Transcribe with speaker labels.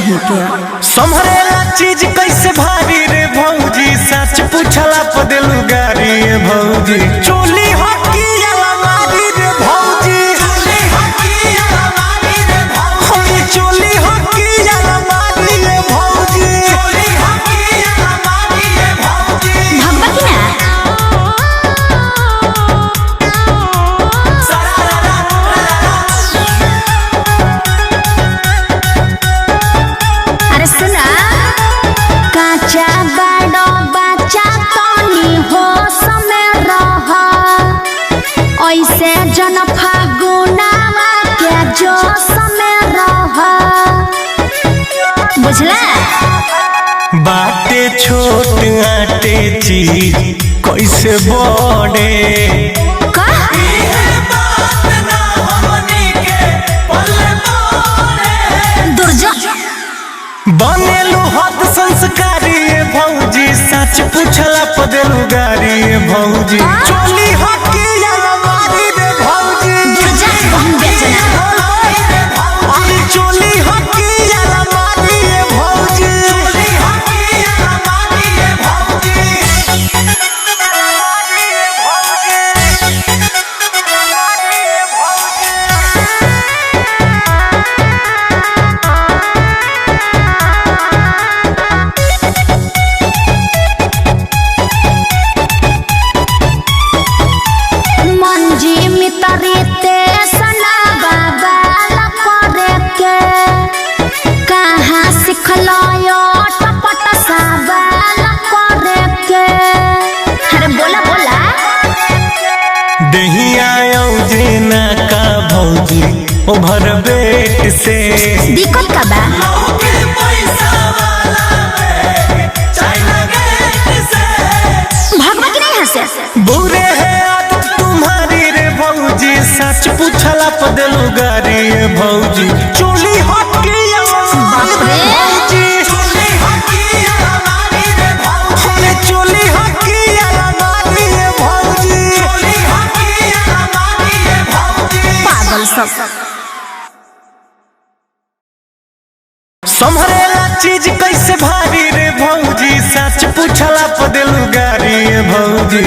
Speaker 1: कहीं के
Speaker 2: संभरेला चीज कैसे भारी रे भौजी, सच पूछला पदेलू गारी रे भौजी। चोली हकी अलमारी रे भौजी, चोली हकी अलमारी रे भौजी, चोली हकी अलमारी रे भौजी, चोली हकी अलमारी रे भौजी।
Speaker 1: भगवा की ना सुना काचा बड़ो बच्चा तनी हो समय रह ऐसे जन फागुनावा के जो समय रह बुझला।
Speaker 2: बाटे छोट आटे चीज कैसे बड़े बनेलू हद संस्कारी भौजी, सच पूछला पदेलू गारी भौजी। चोली हकी अलमारी रे भौजी, चोली हकी अलमारी रे भौजी, चोली हकी अलमारी रे भौजी। ओभर बेट से
Speaker 1: दिक्कत का बा भगवा की नहीं हंसे
Speaker 2: बुरे है आदत तुम्हारी रे भौजी, सच पूछला पदेलू गारी रे भौजी। चोली हकी अलमारी रे भौजी, चोली हकी अलमारी रे भौजी, चोली हकी अलमारी रे भौजी, चोली हकी अलमारी रे भौजी।
Speaker 1: पागल सब
Speaker 2: संभरेला चीज कैसे भारी रे भौजी, सच पूछला पदेलू गारी रे भौजी।